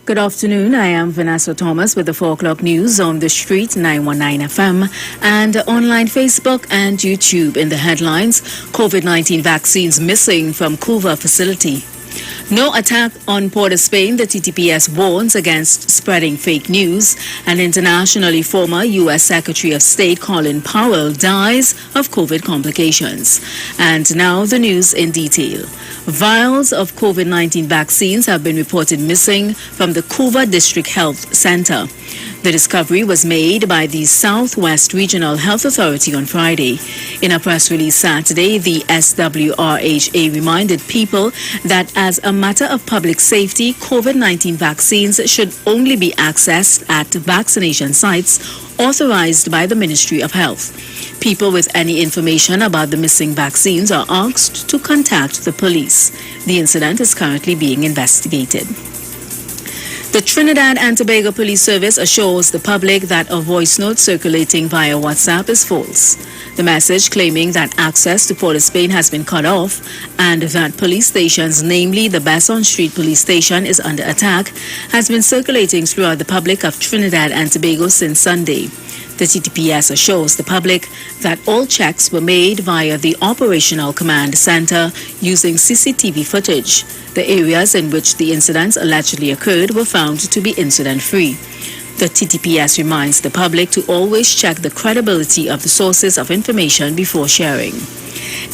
Good afternoon. I am Vanessa Thomas with the 4 o'clock news on the street 919 FM and online Facebook and YouTube. In the headlines, COVID-19 vaccines missing from IWER facility. No attack on Port of Spain, the TTPS warns against spreading fake news. And internationally, former U.S. Secretary of State Colin Powell dies of COVID complications. And now the news in detail. Vials of COVID-19 vaccines have been reported missing from the IWER District Health Center. The discovery was made by the Southwest Regional Health Authority on Friday. In a press release Saturday, the SWRHA reminded people that as a matter of public safety, COVID-19 vaccines should only be accessed at vaccination sites authorized by the Ministry of Health. People with any information about the missing vaccines are asked to contact the police. The incident is currently being investigated. The Trinidad and Tobago Police Service assures the public that a voice note circulating via WhatsApp is false. The message claiming that access to Port of Spain has been cut off and that police stations, namely the Besson Street Police Station, is under attack, has been circulating throughout the public of Trinidad and Tobago since Sunday. The TTPS assures the public that all checks were made via the Operational Command Center using CCTV footage. The areas in which the incidents allegedly occurred were found to be incident-free. The TTPS reminds the public to always check the credibility of the sources of information before sharing.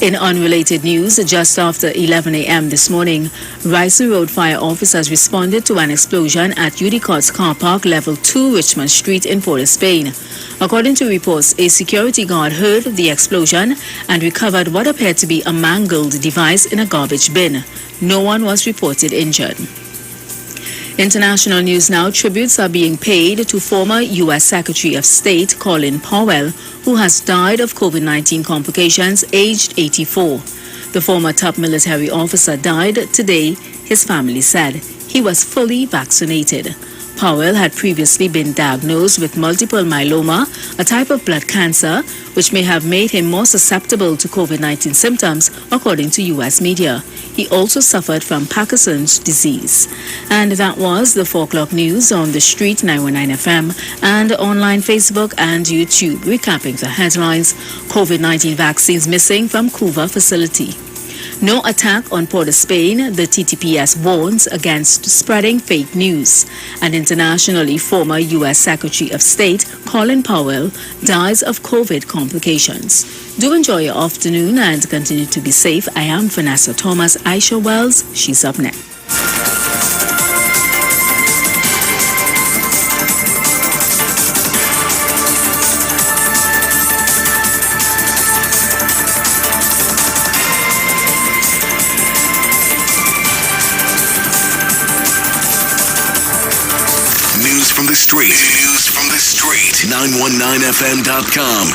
In unrelated news, just after 11 a.m. this morning, Ryson Road fire officers responded to an explosion at Udicott's car park, level 2, Richmond Street in Port of Spain. According to reports, a security guard heard the explosion and recovered what appeared to be a mangled device in a garbage bin. No one was reported injured. International news now. Tributes are being paid to former U.S. Secretary of State Colin Powell, who has died of COVID-19 complications, aged 84. The former top military officer died today, his family said. He was fully vaccinated. Powell had previously been diagnosed with multiple myeloma, a type of blood cancer, which may have made him more susceptible to COVID-19 symptoms, according to U.S. media. He also suffered from Parkinson's disease. And that was the 4 o'clock news on the street 919 FM and online Facebook and YouTube. Recapping the headlines, COVID-19 vaccines missing from IWER facility. No attack on Port of Spain, the TTPS warns against spreading fake news. And internationally, former U.S. Secretary of State Colin Powell dies of COVID complications. Do enjoy your afternoon and continue to be safe. I am Vanessa Thomas. Aisha Wells, she's up next. From the street. News from the street. 919fm.com.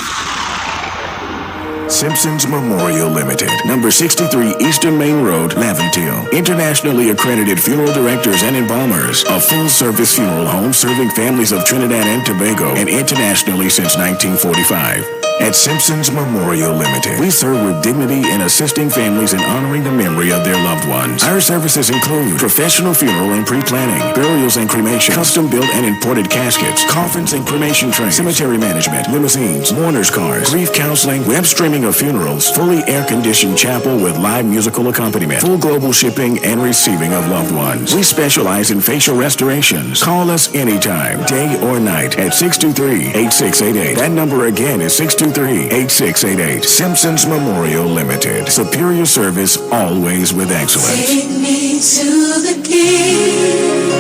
Simpsons Memorial Limited, number 63 Eastern Main Road, Laventille. Internationally accredited funeral directors and embalmers. A full-service funeral home serving families of Trinidad and Tobago and internationally since 1945. At Simpsons Memorial Limited, we serve with dignity in assisting families in honoring the memory of their loved ones. Our services include professional funeral and pre-planning, burials and cremation, custom-built and imported caskets, coffins and cremation trays, cemetery management, limousines, mourners' cars, grief counseling, web streaming of funerals, fully air-conditioned chapel with live musical accompaniment, full global shipping and receiving of loved ones. We specialize in facial restorations. Call us anytime, day or night, at 623-8688. That number again is 623-8688. Simpsons Memorial Limited. Superior service, always with excellence. Take me to the king.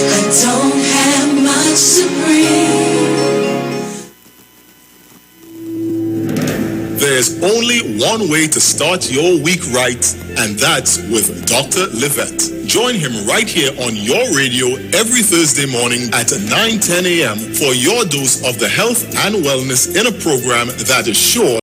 I don't have much to bring. There's only one way to start your week right, and that's with Dr. Livette. Join him right here on your radio every Thursday morning at 9:10 a.m. for your dose of the health and wellness in a program that is sure